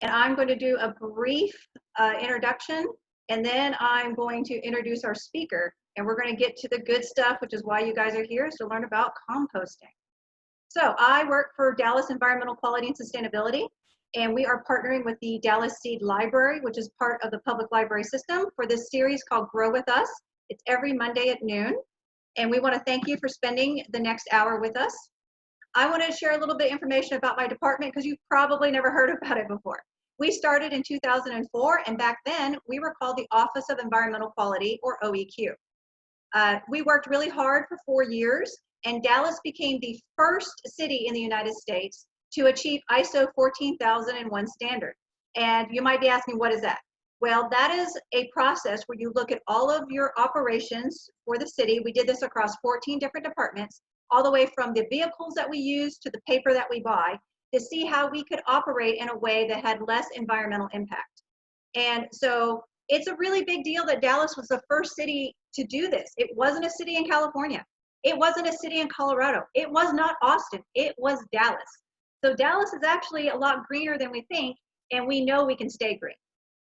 and I'm going to do a brief introduction, and then I'm going to introduce our speaker, and we're going to get to the good stuff, which is why you guys are here, is to learn about composting. So I work for Dallas Environmental Quality and Sustainability, and we are partnering with the Dallas Seed Library, which is part of the public library system, for this series called Grow With Us. It's every Monday at noon, and we want to thank you for spending the next hour with us. I want to share a little bit of information about my department because you've probably never heard about it before. We started in 2004, and back then we were called the Office of Environmental Quality, or OEQ. We worked really hard for 4 years, and Dallas became the first city in the United States to achieve ISO 14001 standard. And you might be asking, what is that? Well, that is a process where you look at all of your operations for the city. We did this across 14 different departments, all the way from the vehicles that we use to the paper that we buy, to see how we could operate in a way that had less environmental impact. And so it's a really big deal that Dallas was the first city to do this. It wasn't a city in California. It wasn't a city in Colorado. It was not Austin. It was Dallas. So Dallas is actually a lot greener than we think, and we know we can stay green.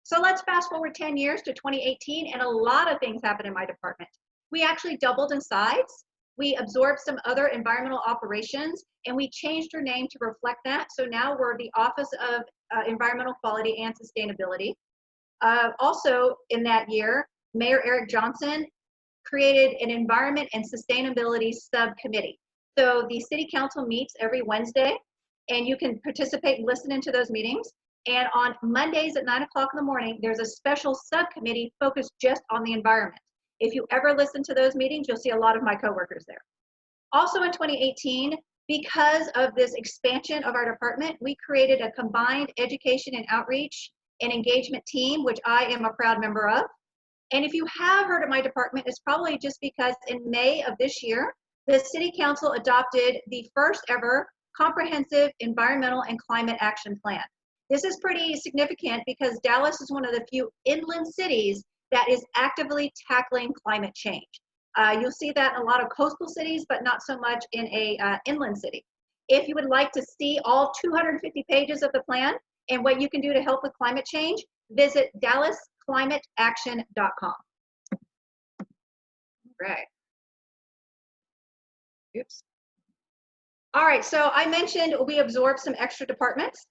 So let's fast forward 10 years to 2018, and a lot of things happened in my department. We actually doubled in size. We absorbed some other environmental operations, and we changed our name to reflect that. So now we're the Office of Environmental Quality and Sustainability. Also in that year, Mayor Eric Johnson created an Environment and Sustainability Subcommittee. So the City Council meets every Wednesday, and you can participate and listen into those meetings. And on Mondays at 9 o'clock in the morning, there's a special subcommittee focused just on the environment. If you ever listen to those meetings, you'll see a lot of my coworkers there. Also in 2018, because of this expansion of our department, we created a combined education and outreach and engagement team, which I am a proud member of. And if you have heard of my department, it's probably just because in May of this year, the City Council adopted the first ever comprehensive environmental and climate action plan. This is pretty significant because Dallas is one of the few inland cities that is actively tackling climate change. You'll see that in a lot of coastal cities, but not so much in a inland city. If you would like to see all 250 pages of the plan and what you can do to help with climate change, visit dallasclimateaction.com. Right. Oops. All right, so I mentioned we absorbed some extra departments.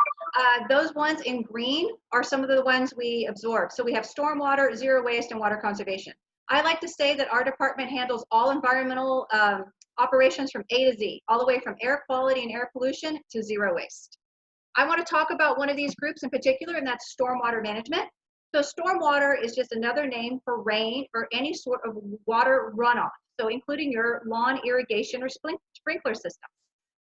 Those ones in green are some of the ones we absorb. So we have stormwater, zero waste, and water conservation. I like to say that our department handles all environmental operations from A to Z, all the way from air quality and air pollution to zero waste. I want to talk about one of these groups in particular, and that's stormwater management. So stormwater is just another name for rain or any sort of water runoff, so including your lawn irrigation or sprinkler system.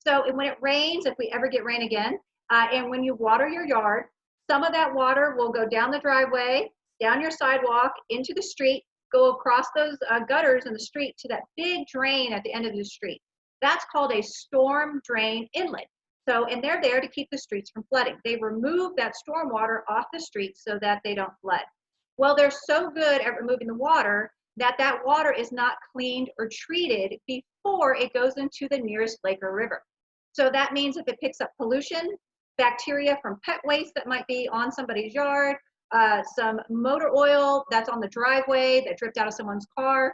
So when it rains, if we ever get rain again, and when you water your yard, some of that water will go down the driveway, down your sidewalk, into the street, go across those gutters in the street to that big drain at the end of the street. That's called a storm drain inlet. So, and they're there to keep the streets from flooding. They remove that storm water off the streets so that they don't flood. Well, they're so good at removing the water that that water is not cleaned or treated before it goes into the nearest lake or river. So that means if it picks up pollution, bacteria from pet waste that might be on somebody's yard, some motor oil that's on the driveway that dripped out of someone's car,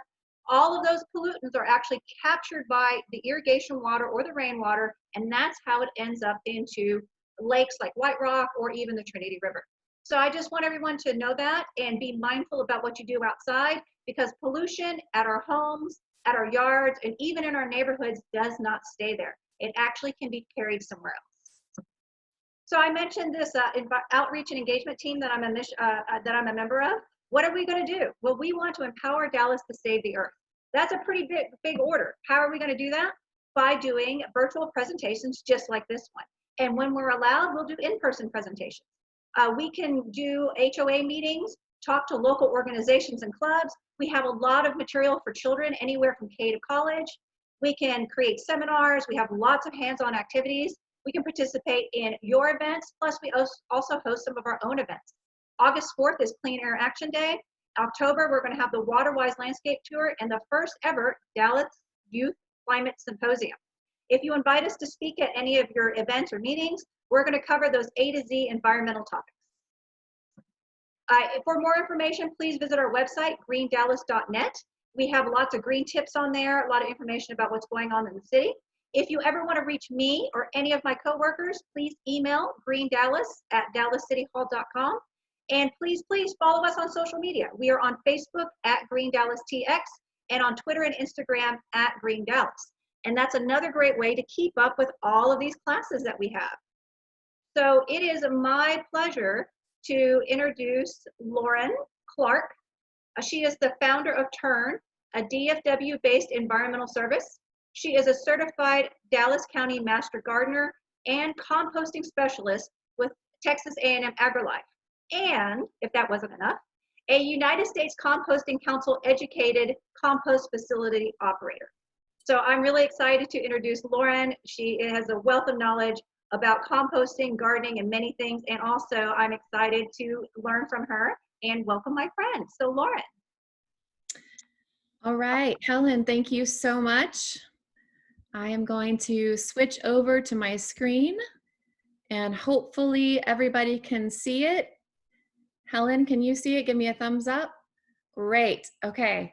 all of those pollutants are actually captured by the irrigation water or the rainwater, and that's how it ends up into lakes like White Rock or even the Trinity River. So I just want everyone to know that and be mindful about what you do outside, because pollution at our homes, at our yards, and even in our neighborhoods does not stay there. It actually can be carried somewhere else. So I mentioned this outreach and engagement team that I'm a member of. What are we going to do? Well, we want to empower Dallas to save the earth. That's a pretty big order. How are we going to do that? By doing virtual presentations just like this one. And when we're allowed, we'll do in-person presentations. We can do HOA meetings, talk to local organizations and clubs. We have a lot of material for children, anywhere from K to college. We can create seminars. We have lots of hands-on activities. We can participate in your events, plus we also host some of our own events. August 4th is Clean Air Action Day. October, we're going to have the WaterWise Landscape Tour and the first ever Dallas Youth Climate Symposium. If you invite us to speak at any of your events or meetings, We're going to cover those A to Z environmental topics. For more information, please visit our website, greendallas.net. We have lots of green tips on there, a lot of information about what's going on in the city. If you ever want to reach me or any of my coworkers, please email greendallas@dallascityhall.com. And please follow us on social media. We are on Facebook @GreenDallasTX and on Twitter and Instagram @GreenDallas. And that's another great way to keep up with all of these classes that we have. So it is my pleasure to introduce Lauren Clark. She is the founder of Turn, a DFW-based environmental service. She is a certified Dallas County Master Gardener and composting specialist with Texas A&M AgriLife. And, if that wasn't enough, a United States Composting Council educated compost facility operator. So I'm really excited to introduce Lauren. She has a wealth of knowledge about composting, gardening, and many things. And also, I'm excited to learn from her and welcome my friend. So Lauren. All right, Helen, thank you so much. I am going to switch over to my screen and hopefully everybody can see it. Helen, can you see it? Give me a thumbs up. Great, okay.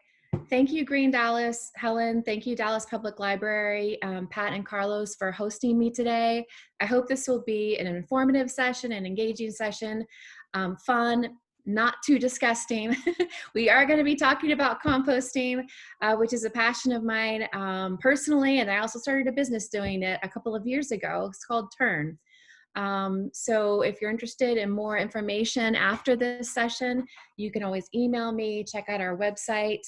Thank you, Green Dallas. Helen, thank you, Dallas Public Library, Pat and Carlos for hosting me today. I hope this will be an informative session, an engaging session, fun, not too disgusting. We are going to be talking about composting, which is a passion of mine personally, and I also started a business doing it a couple of years ago. It's called Turn. So if you're interested in more information after this session, you can always email me, check out our website.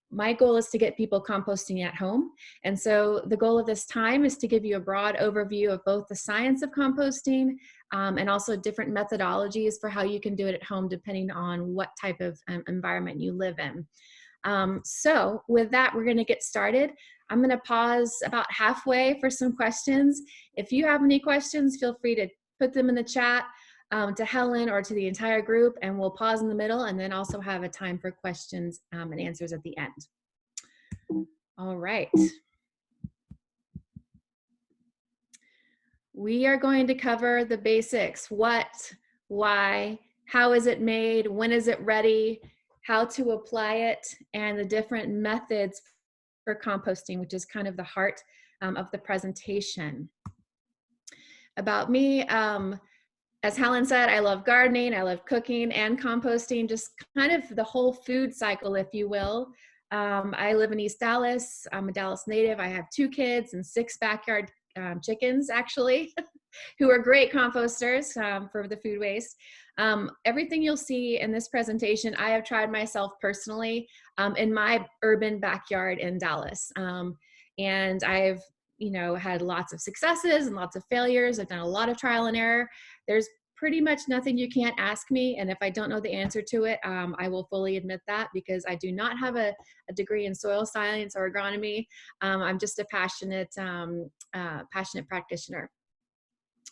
My goal is to get people composting at home. And so the goal of this time is to give you a broad overview of both the science of composting and also different methodologies for how you can do it at home depending on what type of environment you live in. So with that, we're going to get started. I'm going to pause about halfway for some questions. If you have any questions, feel free to put them in the chat to Helen or to the entire group, and we'll pause in the middle and then also have a time for questions and answers at the end. All right. We are going to cover the basics: what, why, how is it made, when is it ready, how to apply it, and the different methods for composting, which is kind of the heart of the presentation. About me, as Helen said, I love gardening, I love cooking and composting, just kind of the whole food cycle, if you will. I live in East Dallas. I'm a Dallas native. I have 2 kids and 6 backyard chickens, actually, who are great composters for the food waste. Everything you'll see in this presentation, I have tried myself personally in my urban backyard in Dallas. And I've, had lots of successes and lots of failures. I've done a lot of trial and error. There's pretty much nothing you can't ask me. And if I don't know the answer to it, I will fully admit that, because I do not have a degree in soil science or agronomy. I'm just a passionate practitioner.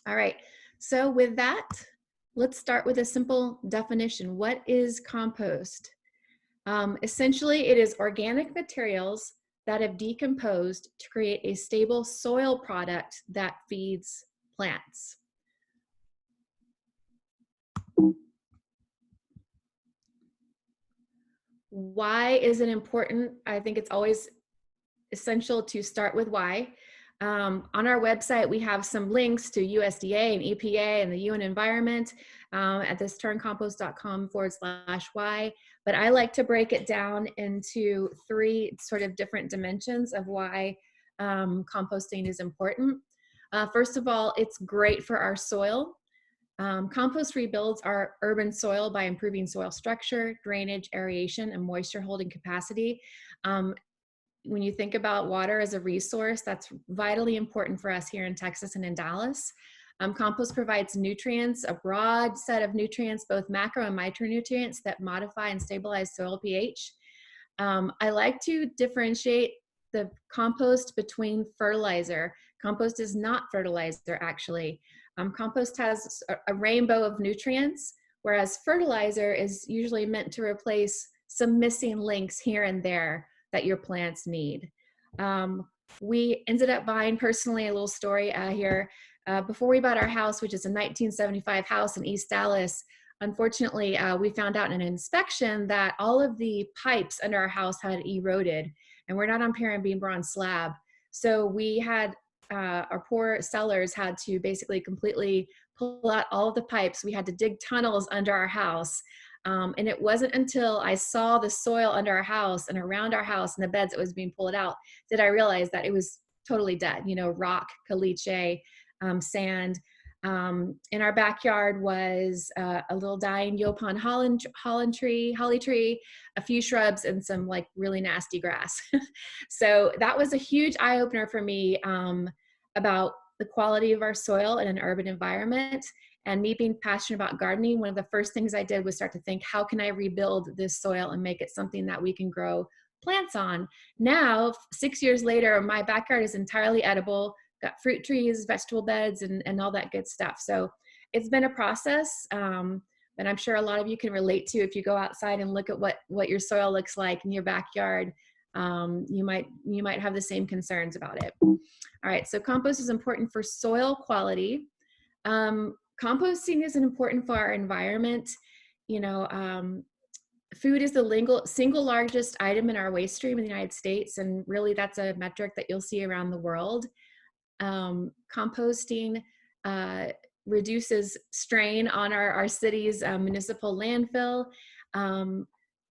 All right, so with that, let's start with a simple definition. What is compost? Essentially, it is organic materials that have decomposed to create a stable soil product that feeds plants. Why is it important? I think it's always essential to start with why. On our website, we have some links to USDA and EPA and the UN environment at this turncompost.com/why. But I like to break it down into 3 sort of different dimensions of why composting is important. First of all, it's great for our soil. Compost rebuilds our urban soil by improving soil structure, drainage, aeration, and moisture holding capacity. When you think about water as a resource, that's vitally important for us here in Texas and in Dallas. Compost provides nutrients, a broad set of nutrients, both macro and micronutrients that modify and stabilize soil pH. I like to differentiate the compost between fertilizer. Compost is not fertilizer, actually. Compost has a rainbow of nutrients, whereas fertilizer is usually meant to replace some missing links here and there that your plants need. We ended up buying, personally, a little story here. Before we bought our house, which is a 1975 house in East Dallas, unfortunately, we found out in an inspection that all of the pipes under our house had eroded, and we're not on pier and beam, we're on slab. So we had, our poor sellers had to basically completely pull out all of the pipes. We had to dig tunnels under our house. And it wasn't until I saw the soil under our house and around our house and the beds that was being pulled out that I realized that it was totally dead, you know, rock, caliche, sand. In our backyard was a little dying Yopon holly tree, a few shrubs, and some like really nasty grass. So that was a huge eye opener for me about the quality of our soil in an urban environment. And me being passionate about gardening, one of the first things I did was start to think, how can I rebuild this soil and make it something that we can grow plants on? Now, 6 years later, my backyard is entirely edible, got fruit trees, vegetable beds, and all that good stuff. So it's been a process, and I'm sure a lot of you can relate to if you go outside and look at what your soil looks like in your backyard. You might have the same concerns about it. All right, so compost is important for soil quality. Composting is important for our environment. You know, food is the single largest item in our waste stream in the United States, and really that's a metric that you'll see around the world. Composting reduces strain on our city's municipal landfill.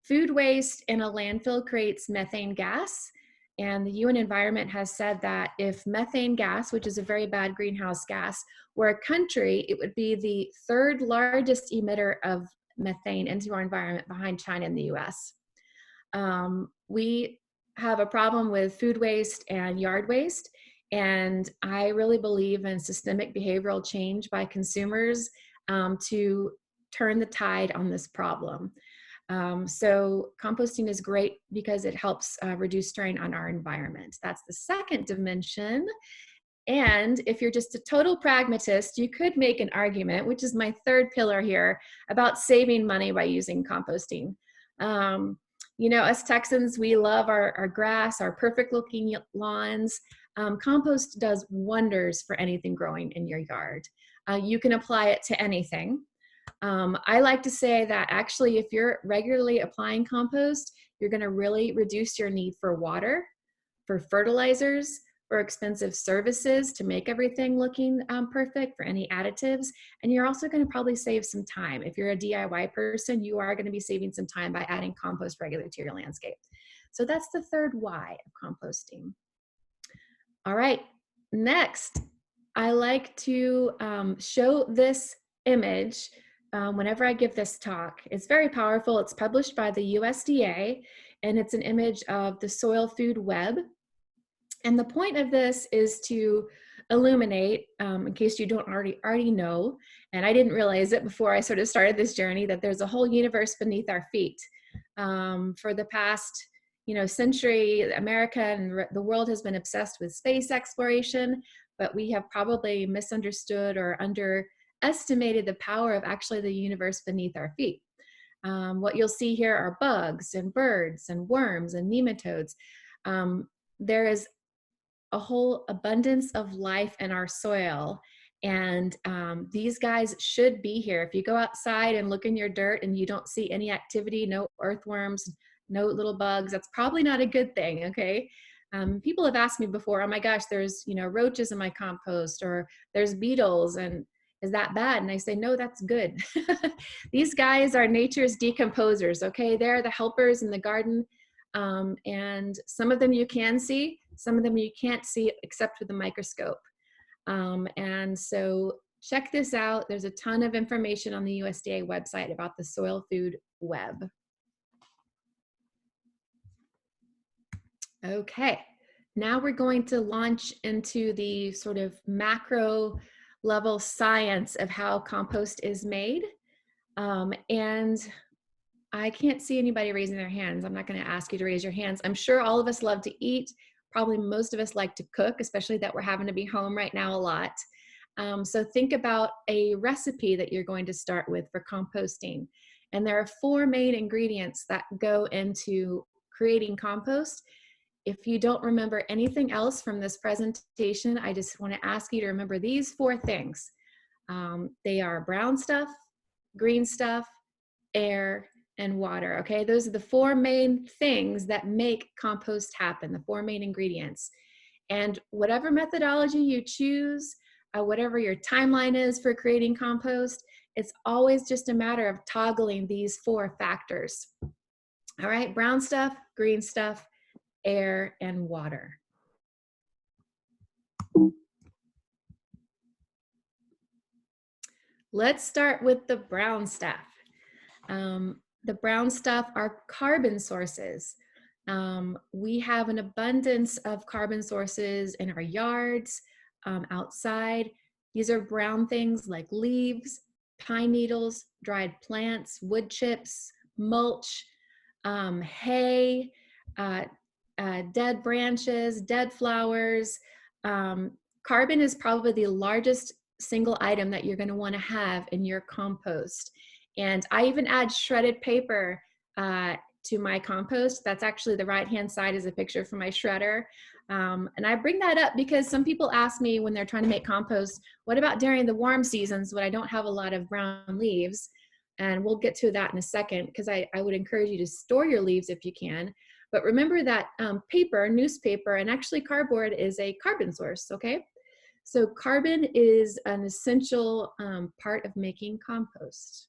Food waste in a landfill creates methane gas. And the UN Environment has said that if methane gas, which is a very bad greenhouse gas, were a country, it would be the third largest emitter of methane into our environment behind China and the US. We have a problem with food waste and yard waste. And I really believe in systemic behavioral change by consumers to turn the tide on this problem. So composting is great because it helps reduce strain on our environment. That's the second dimension. And if you're just a total pragmatist, you could make an argument, which is my third pillar here, about saving money by using composting. You know, us Texans, we love our grass, our perfect looking lawns. Compost does wonders for anything growing in your yard. You can apply it to anything. I like to say that actually, if you're regularly applying compost, you're going to really reduce your need for water, for fertilizers, for expensive services to make everything looking perfect, for any additives. And you're also going to probably save some time. If you're a DIY person, you are going to be saving some time by adding compost regularly to your landscape. So that's the third why of composting. All right, next, I like to show this image whenever I give this talk. It's very powerful. It's published by the USDA, and it's an image of the soil food web. And the point of this is to illuminate, in case you don't already know, and I didn't realize it before I sort of started this journey, that there's a whole universe beneath our feet. For the past century, America and the world has been obsessed with space exploration, but we have probably misunderstood or underestimated the power of actually the universe beneath our feet. What you'll see here are bugs and birds and worms and nematodes. There is a whole abundance of life in our soil, and these guys should be here. If you go outside and look in your dirt and you don't see any activity, no earthworms, no little bugs, that's probably not a good thing, okay? People have asked me before, oh my gosh, there's roaches in my compost, or there's beetles, and is that bad? And I say, no, that's good. These guys are nature's decomposers, okay? They're the helpers in the garden, and some of them you can see, some of them you can't see except with a microscope. And so check this out. There's a ton of information on the USDA website about the soil food web. Okay, now we're going to launch into the sort of macro level science of how compost is made. And I can't see anybody raising their hands. I'm not going to ask you to raise your hands. I'm sure all of us love to eat. Probably most of us like to cook, especially that we're having to be home right now a lot. So think about a recipe that you're going to start with for composting. And there are 4 main ingredients that go into creating compost. if you don't remember anything else from this presentation, I just want to ask you to remember these 4 things. They are brown stuff, green stuff, air, and water, okay? Those are the 4 main things that make compost happen, the 4 main ingredients. And whatever methodology you choose, whatever your timeline is for creating compost, it's always just a matter of toggling these 4 factors. All right, brown stuff, green stuff, air, and water. Let's start with the brown stuff. The brown stuff are carbon sources. We have an abundance of carbon sources in our yards, outside. These are brown things like leaves, pine needles, dried plants, wood chips, mulch, hay, dead branches, dead flowers. Carbon is probably the largest single item that you're going to want to have in your compost. And I even add shredded paper to my compost. That's actually the right-hand side is a picture from my shredder. And I bring that up because some people ask me when they're trying to make compost, what about during the warm seasons when I don't have a lot of brown leaves? And we'll get to that in a second, because I would encourage you to store your leaves if you can. But remember that paper, newspaper, and actually cardboard is a carbon source, okay? So carbon is an essential part of making compost.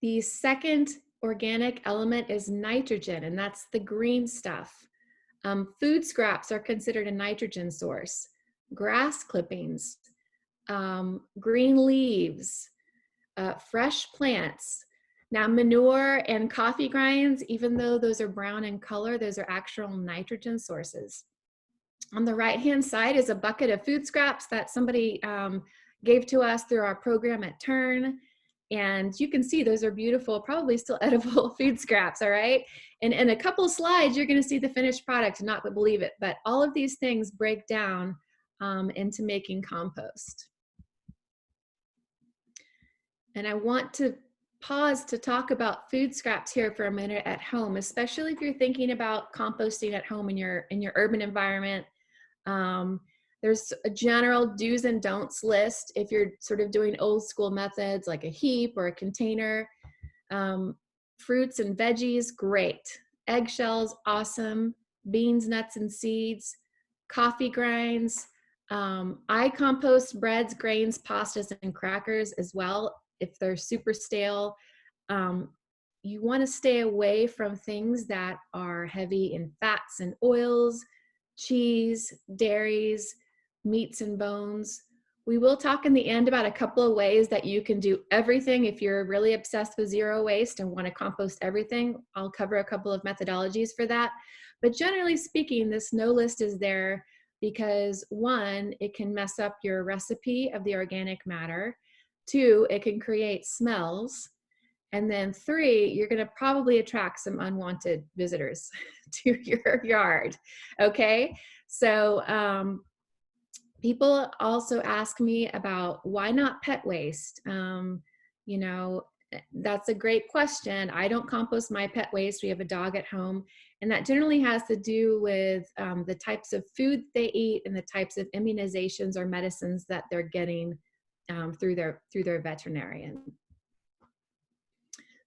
The second organic element is nitrogen, and that's the green stuff. Food scraps are considered a nitrogen source. Grass clippings, green leaves, fresh plants. Now, manure and coffee grinds, even though those are brown in color, those are actual nitrogen sources. On the right-hand side is a bucket of food scraps that somebody gave to us through our program at Turn. And you can see those are beautiful, probably still edible food scraps, all right? And in a couple slides, you're gonna see the finished product, not believe it, but all of these things break down into making compost. And I want to pause to talk about food scraps here for a minute at home, especially if you're thinking about composting at home in your urban environment. There's a general do's and don'ts list if you're sort of doing old school methods like a heap or a container. Fruits and veggies, great. Eggshells, awesome. Beans, nuts, and seeds. Coffee grinds. I compost breads, grains, pastas, and crackers as well if they're super stale. You want to stay away from things that are heavy in fats and oils, cheese, dairies, meats and bones. We will talk in the end about a couple of ways that you can do everything if you're really obsessed with zero waste and want to compost everything. I'll cover a couple of methodologies for that. But generally speaking, this no list is there because 1, it can mess up your recipe of the organic matter. 2, it can create smells. And then 3, you're going to probably attract some unwanted visitors to your yard. Okay. So people also ask me about why not pet waste? You know, that's a great question. I don't compost my pet waste. We have a dog at home, and that generally has to do with the types of food they eat and the types of immunizations or medicines that they're getting through their veterinarian.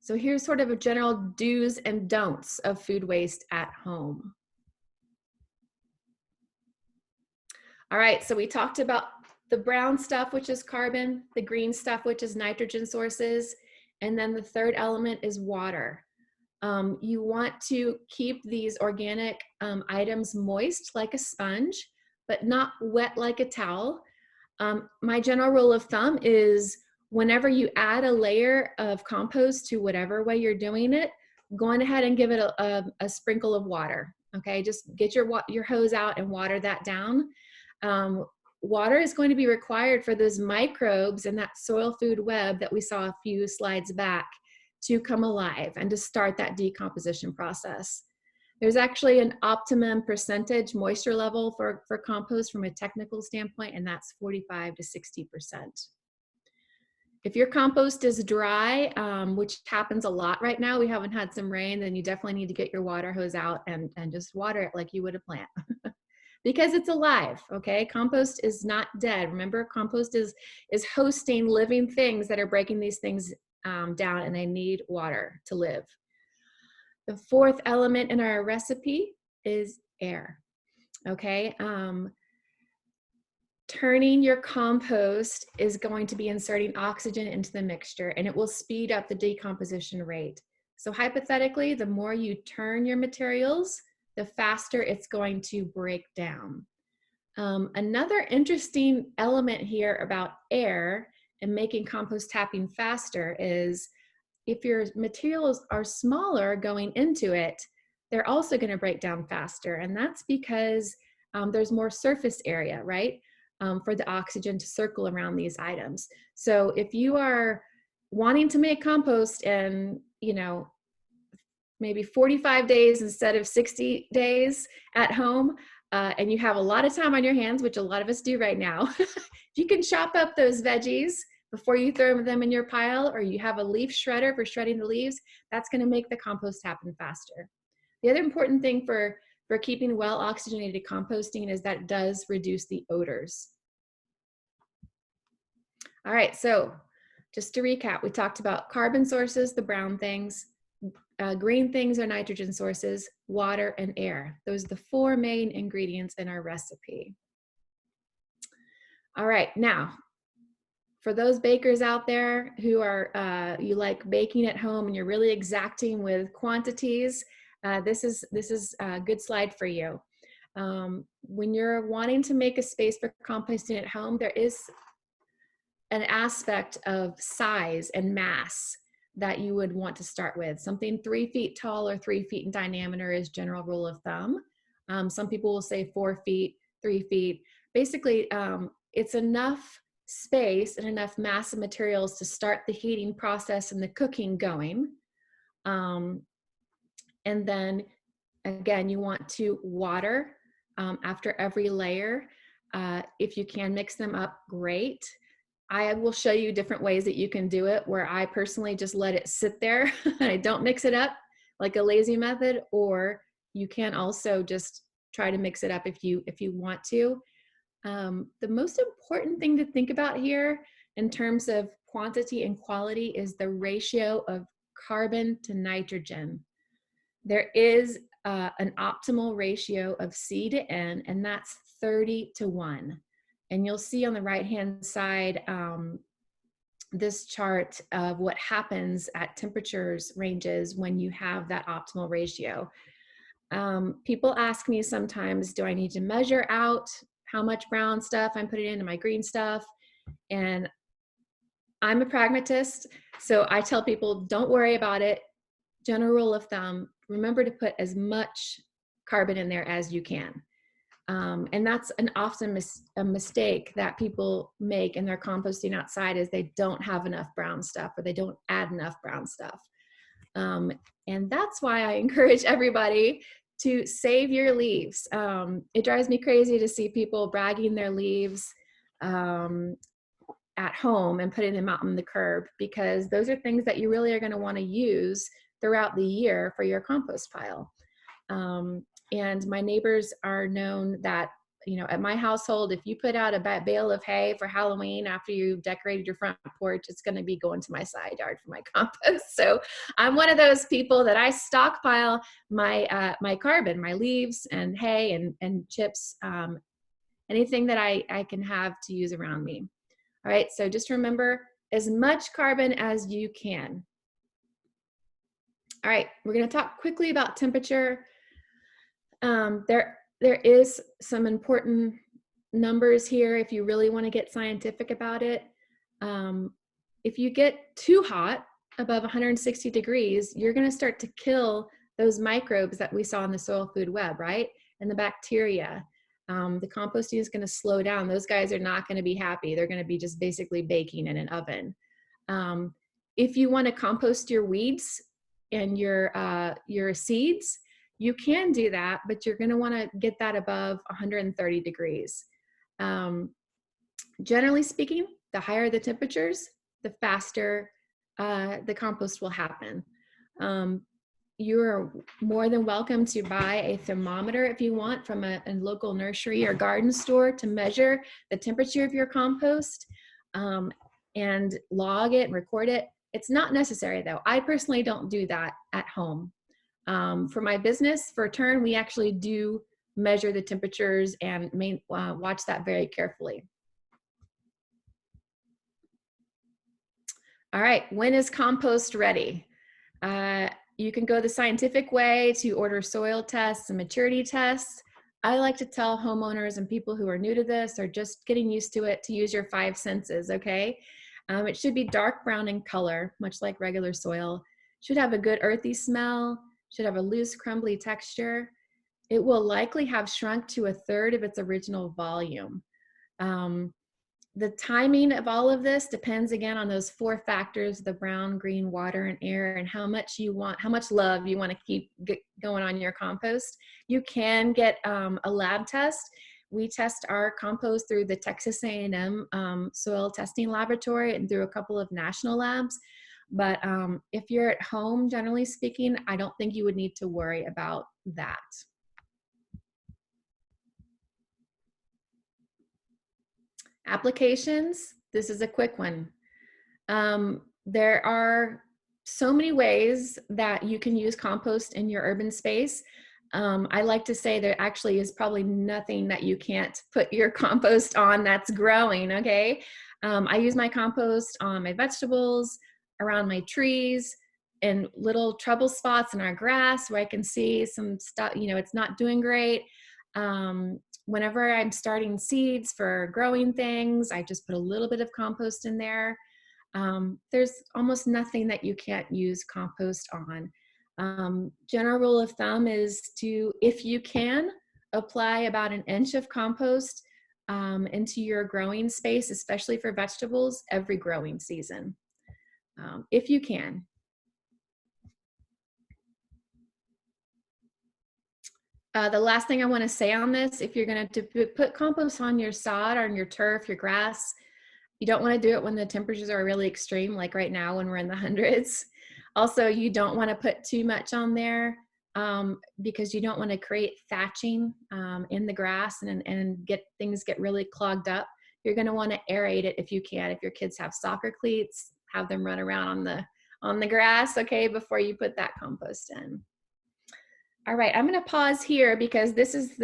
So here's sort of a general do's and don'ts of food waste at home. All right, so we talked about the brown stuff, which is carbon, the green stuff, which is nitrogen sources, and then the third element is water. You want to keep these organic items moist like a sponge, but not wet like a towel. My general rule of thumb is whenever you add a layer of compost to whatever way you're doing it, go on ahead and give it a sprinkle of water. Okay, just get your hose out and water that down. Water is going to be required for those microbes in that soil food web that we saw a few slides back to come alive and to start that decomposition process. There's actually an optimum percentage moisture level for compost from a technical standpoint, and that's 45 to 60%. If your compost is dry, which happens a lot right now, we haven't had some rain, then you definitely need to get your water hose out and just water it like you would a plant. Because it's alive, okay? Compost is not dead. Remember, compost is hosting living things that are breaking these things down, and they need water to live. The fourth element in our recipe is air, okay? Turning your compost is going to be inserting oxygen into the mixture, and it will speed up the decomposition rate. So hypothetically, the more you turn your materials, the faster it's going to break down. Another interesting element here about air and making compost tapping faster is if your materials are smaller going into it, they're also going to break down faster. And that's because there's more surface area, right? For the oxygen to circle around these items. So if you are wanting to make compost in, you know, maybe 45 days instead of 60 days at home, and you have a lot of time on your hands, which a lot of us do right now, if you can chop up those veggies before you throw them in your pile, or you have a leaf shredder for shredding the leaves, that's going to make the compost happen faster. The other important thing for keeping well oxygenated composting is that it does reduce the odors. All right, so just to recap, we talked about carbon sources, the brown things, green things are nitrogen sources, water, and air. Those are the four main ingredients in our recipe. All right, now, for those bakers out there who are, you like baking at home and you're really exacting with quantities, this is a good slide for you. When you're wanting to make a space for composting at home, there is an aspect of size and mass that you would want to start with. Something 3 feet tall or 3 feet in diameter is general rule of thumb. Some people will say 4 feet, 3 feet. Basically, it's enough space and enough mass of materials to start the heating process and the cooking going. And then again, you want to water after every layer. If you can mix them up, great. I will show you different ways that you can do it, where I personally just let it sit there and I don't mix it up, like a lazy method, or you can also just try to mix it up if you want to. The most important thing to think about here in terms of quantity and quality is the ratio of carbon to nitrogen. There is an optimal ratio of C to N, and that's 30:1. And you'll see on the right-hand side this chart of what happens at temperatures ranges when you have that optimal ratio. People ask me sometimes, do I need to measure out how much brown stuff I'm putting into my green stuff? And I'm a pragmatist, so I tell people, don't worry about it. General rule of thumb, remember to put as much carbon in there as you can. And that's often a mistake that people make in their composting outside, is they don't have enough brown stuff, or they don't add enough brown stuff. And that's why I encourage everybody to save your leaves. It drives me crazy to see people bragging their leaves at home and putting them out on the curb, because those are things that you really are going to want to use throughout the year for your compost pile. And my neighbors are known that, you know, at my household, if you put out a bale of hay for Halloween after you've decorated your front porch, it's going to be going to my side yard for my compost. So I'm one of those people that I stockpile my carbon, my leaves and hay and chips, anything that I can have to use around me. All right, so just remember, as much carbon as you can. All right, we're going to talk quickly about temperature. There is some important numbers here if you really want to get scientific about it. If you get too hot, above 160 degrees, you're going to start to kill those microbes that we saw in the soil food web, right? And the bacteria. The composting is going to slow down. Those guys are not going to be happy. They're going to be just basically baking in an oven. If you want to compost your weeds and your seeds, you can do that, but you're going to want to get that above 130 degrees. Generally speaking, the higher the temperatures, the faster the compost will happen. You're more than welcome to buy a thermometer if you want from a local nursery or garden store to measure the temperature of your compost, and log it and record it. It's not necessary though. I personally don't do that at home. For my business, for Turn, we actually do measure the temperatures and watch that very carefully. All right, when is compost ready? You can go the scientific way to order soil tests and maturity tests. I like to tell homeowners and people who are new to this or just getting used to it to use your 5 senses, okay? It should be dark brown in color, much like regular soil. Should have a good earthy smell, should have a loose, crumbly texture. It will likely have shrunk to 1/3 of its original volume. The timing of all of this depends again on those 4 factors: the brown, green, water, and air, and how much love you want to keep going on your compost. You can get a lab test. We test our compost through the Texas A&M soil testing laboratory and through a couple of national labs. But if you're at home, generally speaking, I don't think you would need to worry about that. Applications, this is a quick one. There are so many ways that you can use compost in your urban space. I like to say there actually is probably nothing that you can't put your compost on that's growing, okay? I use my compost on my vegetables, around my trees, and little trouble spots in our grass where I can see some stuff, it's not doing great. Whenever I'm starting seeds for growing things, I just put a little bit of compost in there. There's almost nothing that you can't use compost on. General rule of thumb is to, if you can, apply about 1 inch of compost into your growing space, especially for vegetables, every growing season, if you can. The last thing I want to say on this, if you're going to put compost on your sod or on your turf, your grass, you don't want to do it when the temperatures are really extreme, like right now when we're in the hundreds. Also, you don't want to put too much on there because you don't want to create thatching in the grass and things get really clogged up. You're going to want to aerate it if you can. If your kids have soccer cleats, have them run around on the grass, okay, before you put that compost in. All right, I'm going to pause here because this is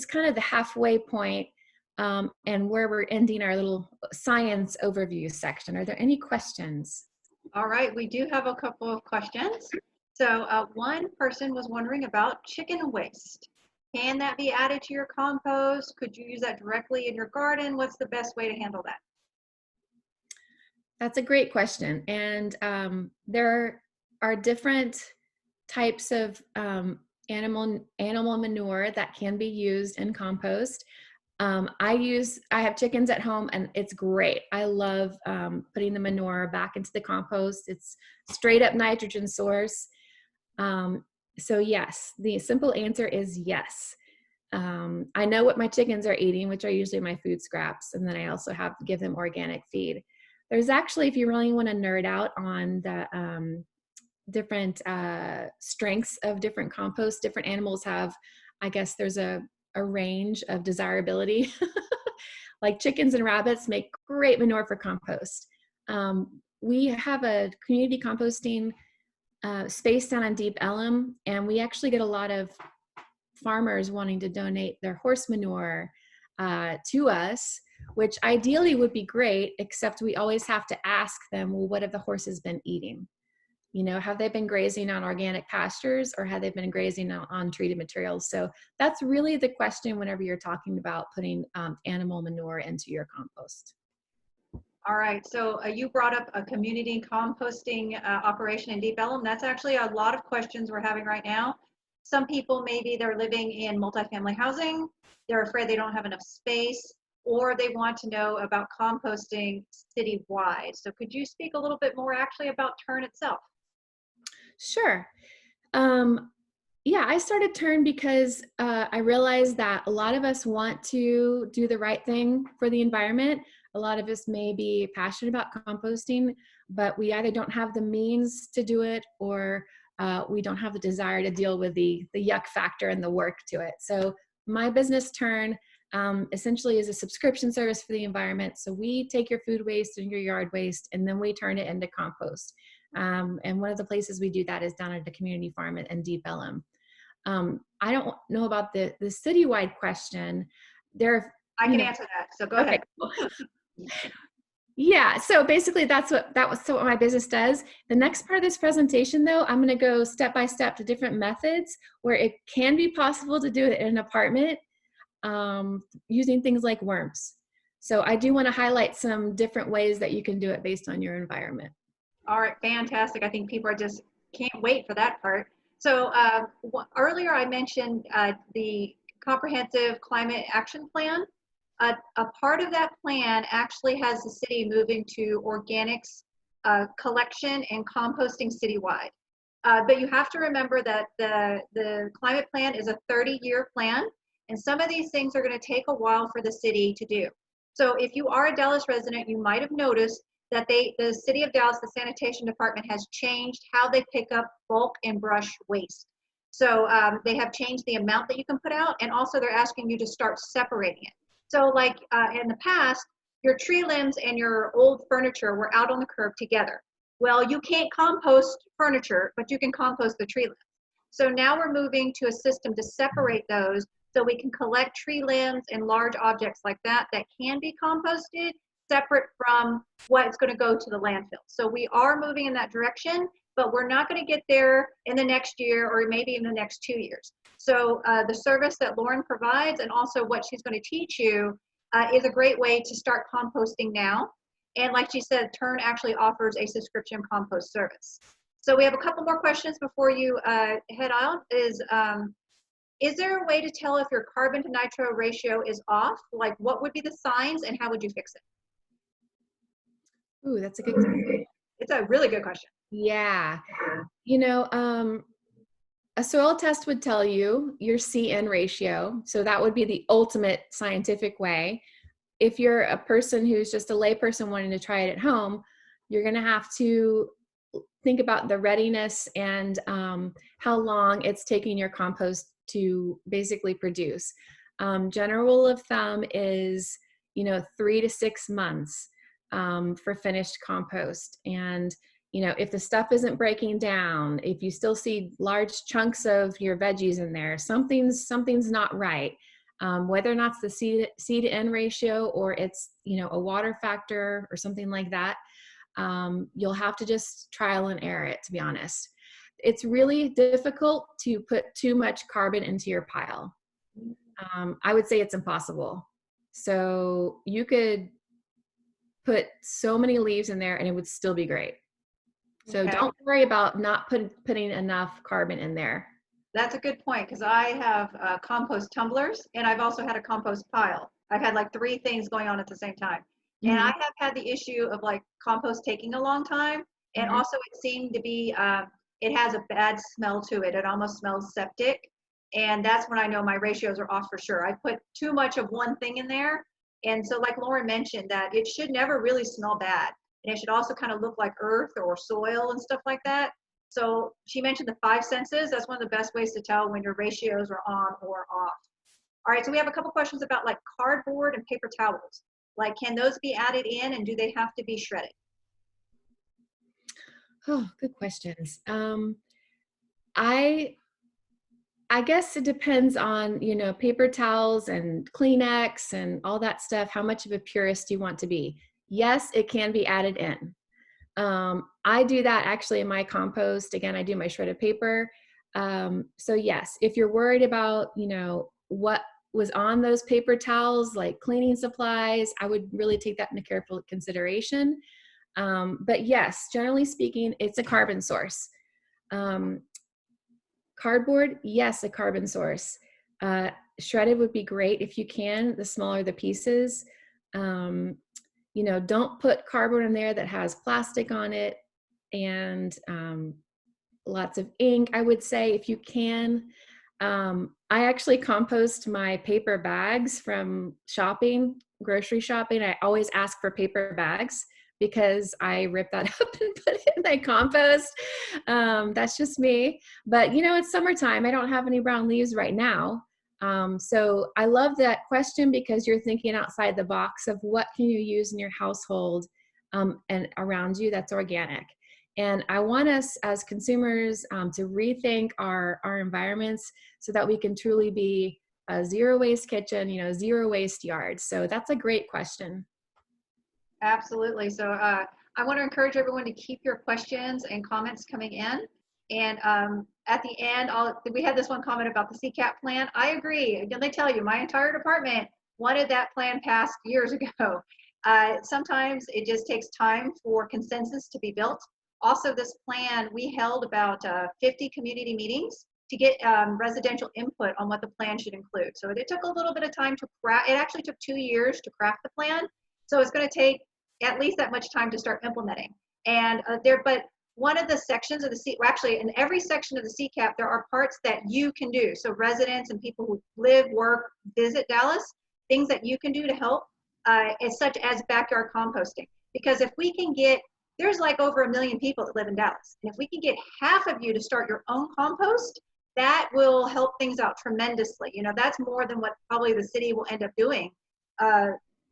kind of the halfway point, and where we're ending our little science overview section. Are there any questions? All right, we do have a couple of questions. So one person was wondering about chicken waste. Can that be added to your compost? Could you use that directly in your garden? What's the best way to handle that? That's a great question. And there are different types of animal manure that can be used in compost. I have chickens at home and it's great. I love putting the manure back into the compost. It's straight up nitrogen source. So yes, the simple answer is yes. I know what my chickens are eating, which are usually my food scraps. And then I also have to give them organic feed. There's actually, if you really want to nerd out on the different strengths of different compost, different animals have, I guess there's a range of desirability. Like chickens and rabbits make great manure for compost. We have a community composting space down on Deep Ellum, and we actually get a lot of farmers wanting to donate their horse manure to us, which ideally would be great, except we always have to ask them, well, what have the horses been eating? Have they been grazing on organic pastures or have they been grazing on treated materials? So that's really the question whenever you're talking about putting animal manure into your compost. All right, so you brought up a community composting operation in Deep Ellum. That's actually a lot of questions we're having right now. Some people, maybe they're living in multifamily housing, they're afraid they don't have enough space, or they want to know about composting citywide. So could you speak a little bit more actually about Turn itself? Sure. Yeah, I started Turn because I realized that a lot of us want to do the right thing for the environment. A lot of us may be passionate about composting, but we either don't have the means to do it, or we don't have the desire to deal with the yuck factor and the work to it. So My Business Turn essentially is a subscription service for the environment. So we take your food waste and your yard waste, and then we turn it into compost. And one of the places we do that is down at a community farm in Deep Ellum. I don't know about the citywide question. There, I can answer that. So go ahead. cool. Yeah, so basically that's what My Business does. The next part of this presentation, though, I'm going to go step by step to different methods where it can be possible to do it in an apartment using things like worms. So I do want to highlight some different ways that you can do it based on your environment. All right, fantastic. I think people are just can't wait for that part. So earlier I mentioned the Comprehensive Climate Action Plan. A part of that plan actually has the city moving to organics collection and composting citywide. But you have to remember that the climate plan is a 30-year plan, and some of these things are going to take a while for the city to do. So if you are a Dallas resident, you might have noticed that the city of Dallas, the sanitation department, has changed how they pick up bulk and brush waste. So they have changed the amount that you can put out, and also they're asking you to start separating it. So like in the past, your tree limbs and your old furniture were out on the curb together. Well, you can't compost furniture, but you can compost the tree limbs. So now we're moving to a system to separate those so we can collect tree limbs and large objects like that can be composted separate from what's going to go to the landfill. So we are moving in that direction, but we're not going to get there in the next year or maybe in the next 2 years. So the service that Lauren provides and also what she's going to teach you is a great way to start composting now. And like she said, Turn actually offers a subscription compost service. So we have a couple more questions before you head out. Is there a way to tell if your carbon to nitro ratio is off? Like what would be the signs and how would you fix it? Ooh, that's a good question. It's a really good question. Yeah. You know, a soil test would tell you your CN ratio. So that would be the ultimate scientific way. If you're a person who's just a layperson wanting to try it at home, you're going to have to think about the readiness and how long it's taking your compost to basically produce. General rule of thumb is, 3 to 6 months for finished compost. And if the stuff isn't breaking down, if you still see large chunks of your veggies in there, something's not right. Whether or not it's the C to N ratio or it's, a water factor or something like that, you'll have to just trial and error it, to be honest. It's really difficult to put too much carbon into your pile. I would say it's impossible. So you could put so many leaves in there and it would still be great. So Okay. Don't worry about not putting enough carbon in there. That's a good point because I have compost tumblers and I've also had a compost pile. I've had like 3 things going on at the same time. Mm-hmm. And I have had the issue of like compost taking a long time. And Mm-hmm. also it seemed to be, it has a bad smell to it. It almost smells septic. And that's when I know my ratios are off for sure. I put too much of one thing in there. And so like Lauren mentioned that it should never really smell bad. And it should also kind of look like earth or soil and stuff like that. So she mentioned the 5 senses. That's one of the best ways to tell when your ratios are on or off. All right, so we have a couple questions about like cardboard and paper towels. Like, can those be added in and do they have to be shredded? Oh, good questions. I guess it depends on, paper towels and Kleenex and all that stuff, how much of a purist you want to be. Yes, it can be added in. I do that actually in my compost. Again, I do my shredded paper. So yes, if you're worried about, what was on those paper towels, like cleaning supplies, I would really take that into careful consideration. But yes, generally speaking, it's a carbon source. Cardboard, yes, a carbon source. Shredded would be great if you can, the smaller the pieces. Don't put cardboard in there that has plastic on it and lots of ink, I would say, if you can. I actually compost my paper bags from shopping grocery shopping, I always ask for paper bags because I rip that up and put it in my compost. That's just me. But you know, it's summertime. I don't have any brown leaves right now. So I love that question because you're thinking outside the box of what can you use in your household and around you that's organic. And I want us as consumers to rethink our environments so that we can truly be a zero waste kitchen, you know, zero waste yard. So that's a great question. Absolutely. So I want to encourage everyone to keep your questions and comments coming in. And at the end, we had this one comment about the CCAP plan. I agree. Again, they tell you, my entire department wanted that plan passed years ago. Sometimes it just takes time for consensus to be built. Also, this plan, we held about 50 community meetings to get residential input on what the plan should include. So it took a little bit of time to craft. It actually took 2 years to craft the plan. So it's going to take at least that much time to start implementing. And but one of the sections of the actually in every section of the CCAP, there are parts that you can do. So residents and people who live, work, visit Dallas, things that you can do to help, such as backyard composting. Because if we can get, there's like over 1 million people that live in Dallas. And if we can get half of you to start your own compost, that will help things out tremendously. You know, that's more than what probably the city will end up doing.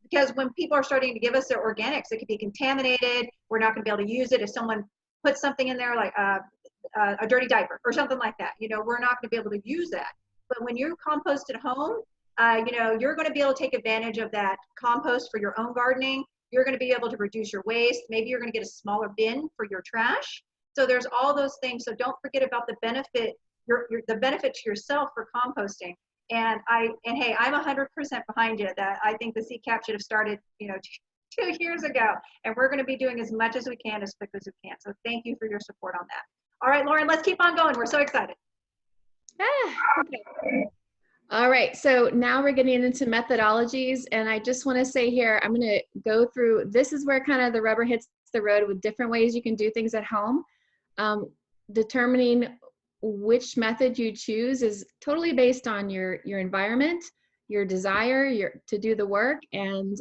Because when people are starting to give us their organics, it could be contaminated. We're not going to be able to use it. If someone puts something in there like a dirty diaper or something like that, you know, we're not going to be able to use that. But when you compost at home, you know, you're going to be able to take advantage of that compost for your own gardening. You're going to be able to reduce your waste. Maybe you're going to get a smaller bin for your trash. So there's all those things. So don't forget about the benefit, the benefit to yourself for composting. And hey, I'm 100% behind you that I think the CCAP should have started, you know, 2 years ago. And we're going to be doing as much as we can, as quick as we can. So thank you for your support on that. All right, Lauren, let's keep on going. We're so excited. Okay. All right, so now we're getting into methodologies. And I just want to say here, I'm going to go through, this is where kind of the rubber hits the road with different ways you can do things at home. Determining which method you choose is totally based on your environment, your desire, to do the work, and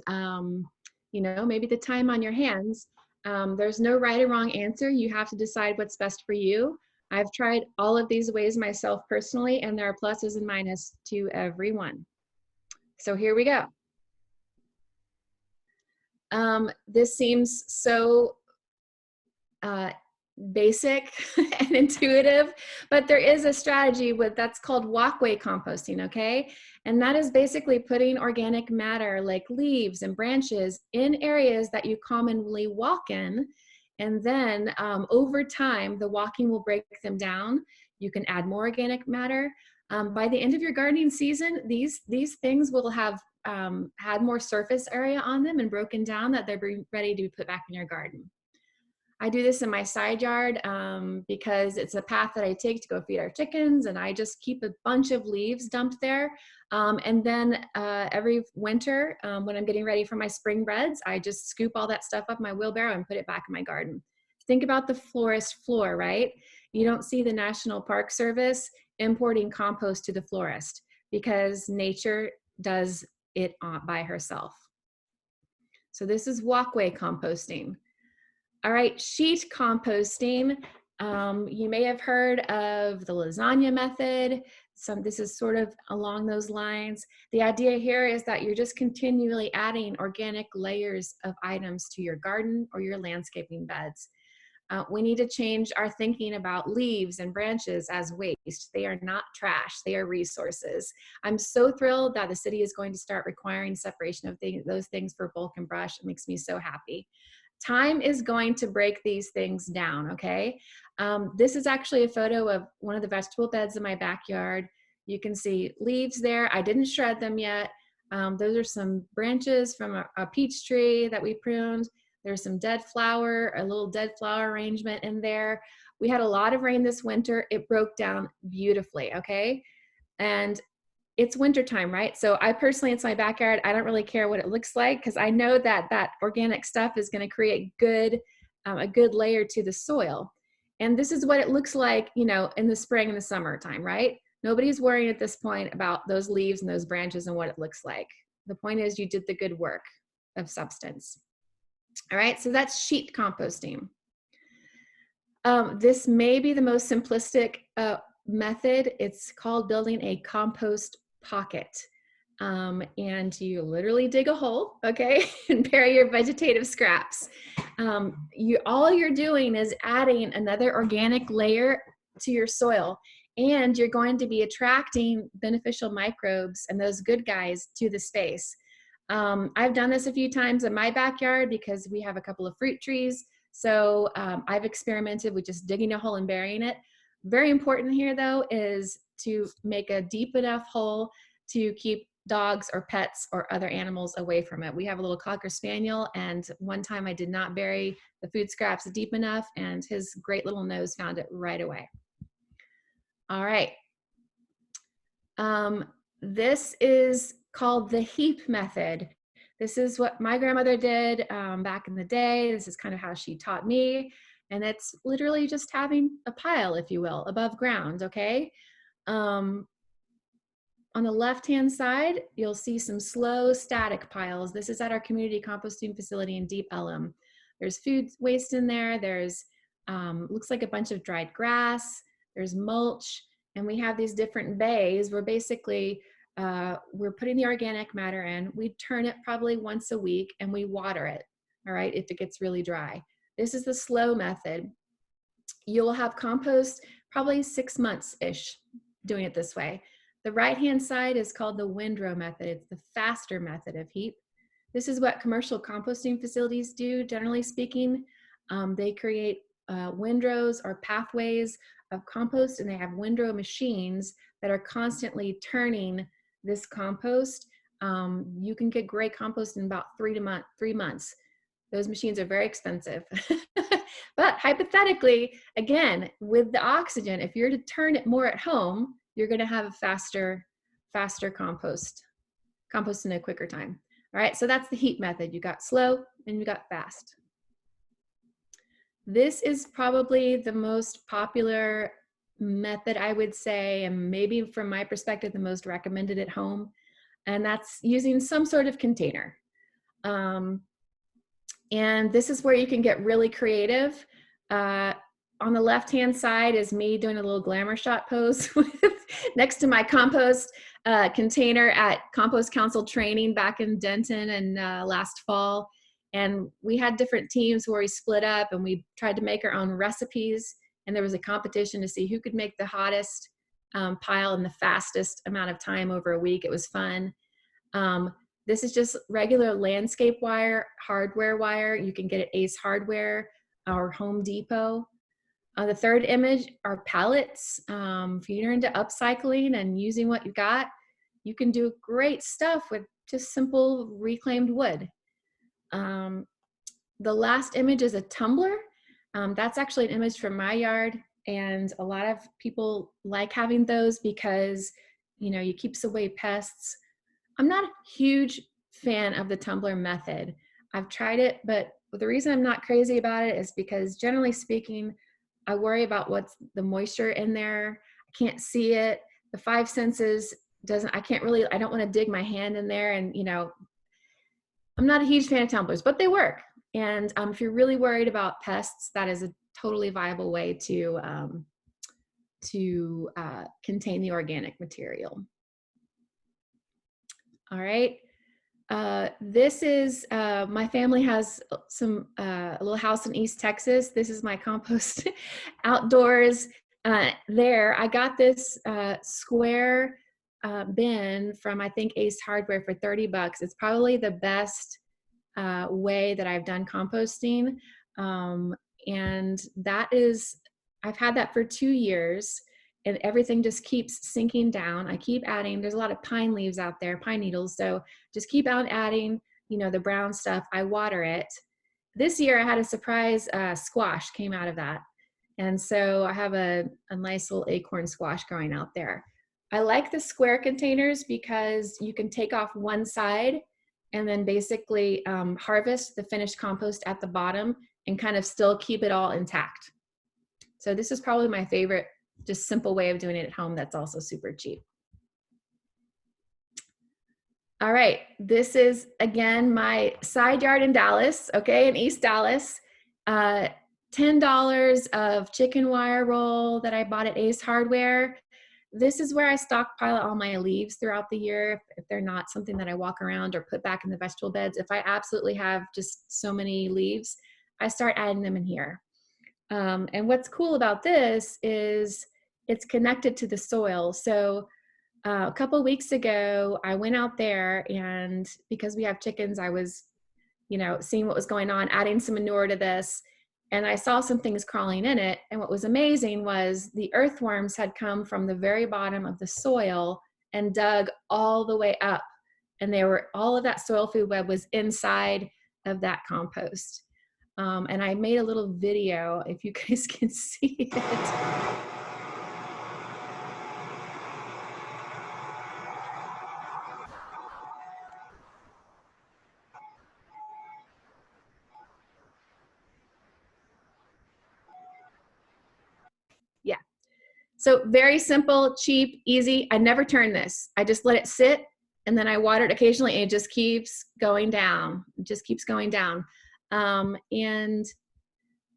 you know, maybe the time on your hands. There's no right or wrong answer. You have to decide what's best for you. I've tried all of these ways myself personally, and there are pluses and minuses to every one. So here we go. This seems so basic and intuitive, but there is a strategy that's called walkway composting, okay? And that is basically putting organic matter like leaves and branches in areas that you commonly walk in, and then over time the walking will break them down. You can add more organic matter. By the end of your gardening season, these things will have had more surface area on them and broken down, that they're ready to be put back in your garden. I do this in my side yard because it's a path that I take to go feed our chickens, and I just keep a bunch of leaves dumped there. And then every winter, when I'm getting ready for my spring breads, I just scoop all that stuff up my wheelbarrow and put it back in my garden. Think about the florist floor, right? You don't see the National Park Service importing compost to the florist because nature does it by herself. So this is walkway composting. All right, sheet composting. You may have heard of the lasagna method. This is sort of along those lines. The idea here is that you're just continually adding organic layers of items to your garden or your landscaping beds. We need to change our thinking about leaves and branches as waste. They are not trash, they are resources. I'm so thrilled that the city is going to start requiring separation of those things for bulk and brush. It makes me so happy. Time is going to break these things down, okay? This is actually a photo of one of the vegetable beds in my backyard. You can see leaves there. I didn't shred them yet. Those are some branches from a peach tree that we pruned. There's some dead flower, a little dead flower arrangement in there. We had a lot of rain this winter. It broke down beautifully, okay? And it's wintertime, right? So I personally, it's my backyard. I don't really care what it looks like because I know that that organic stuff is going to create a good layer to the soil. And this is what it looks like, you know, in the spring and the summertime, right? Nobody's worrying at this point about those leaves and those branches and what it looks like. The point is you did the good work of substance. All right, so that's sheet composting. This may be the most simplistic method. It's called building a compost pocket. And you literally dig a hole, okay, and bury your vegetative scraps. All you're doing is adding another organic layer to your soil, and you're going to be attracting beneficial microbes and those good guys to the space. I've done this a few times in my backyard because we have a couple of fruit trees. So I've experimented with just digging a hole and burying it. Very important here, though, is to make a deep enough hole to keep dogs or pets or other animals away from it. We have a little Cocker Spaniel, and one time I did not bury the food scraps deep enough, and his great little nose found it right away. All right. This is called the heap method. This is what my grandmother did back in the day. This is kind of how she taught me. And it's literally just having a pile, if you will, above ground, okay? On the left-hand side, you'll see some slow static piles. This is at our community composting facility in Deep Ellum. There's food waste in there. There's, looks like a bunch of dried grass. There's mulch. And we have these different bays where basically we're putting the organic matter in. We turn it probably once a week and we water it, all right, if it gets really dry. This is the slow method. You'll have compost probably 6 months-ish doing it this way. The right-hand side is called the windrow method. It's the faster method of heap. This is what commercial composting facilities do, generally speaking. They create windrows or pathways of compost, and they have windrow machines that are constantly turning this compost. You can get great compost in about 3 months. Those machines are very expensive. But hypothetically, again, with the oxygen, if you're to turn it more at home, you're going to have a faster compost in a quicker time. All right, so that's the heap method. You got slow and you got fast. This is probably the most popular method, I would say, and maybe from my perspective, the most recommended at home, and that's using some sort of container. And this is where you can get really creative. On the left-hand side is me doing a little glamour shot pose next to my compost container at Compost Council training back in Denton and last fall. And we had different teams where we split up and we tried to make our own recipes. And there was a competition to see who could make the hottest pile in the fastest amount of time over a week. It was fun. This is just regular landscape wire, hardware wire. You can get it at Ace Hardware or Home Depot. The third image are pallets. If you're into upcycling and using what you got, you can do great stuff with just simple reclaimed wood. The last image is a tumbler. That's actually an image from my yard, and a lot of people like having those because, you know, you keeps away pests. I'm not a huge fan of the tumbler method. I've tried it, but the reason I'm not crazy about it is because generally speaking, I worry about what's the moisture in there. I can't see it. The 5 senses I don't want to dig my hand in there, and, you know, I'm not a huge fan of tumblers, but they work. And if you're really worried about pests, that is a totally viable way to contain the organic material. All right. This is, my family has a little house in East Texas. This is my compost outdoors there. I got this square bin from, I think, Ace Hardware for $30. It's probably the best way that I've done composting. And that is, I've had that for 2 years. And everything just keeps sinking down. I keep adding, there's a lot of pine leaves out there, pine needles. So just keep on adding, you know, the brown stuff. I water it. This year I had a surprise squash came out of that. And so I have a nice little acorn squash growing out there. I like the square containers because you can take off one side and then basically harvest the finished compost at the bottom and kind of still keep it all intact. So this is probably my favorite, just simple way of doing it at home that's also super cheap. All right, this is again my side yard in Dallas, okay, in East Dallas. $10 of chicken wire roll that I bought at Ace Hardware. This is where I stockpile all my leaves throughout the year if they're not something that I walk around or put back in the vegetable beds. If I absolutely have just so many leaves, I start adding them in here. And what's cool about this is it's connected to the soil. So a couple weeks ago, I went out there, and because we have chickens, I was, seeing what was going on, adding some manure to this, and I saw some things crawling in it. And what was amazing was the earthworms had come from the very bottom of the soil and dug all the way up, and all of that soil food web was inside of that compost. And I made a little video, if you guys can see it. Yeah. So very simple, cheap, easy. I never turn this. I just let it sit, and then I water it occasionally, and it just keeps going down. It just keeps going down. And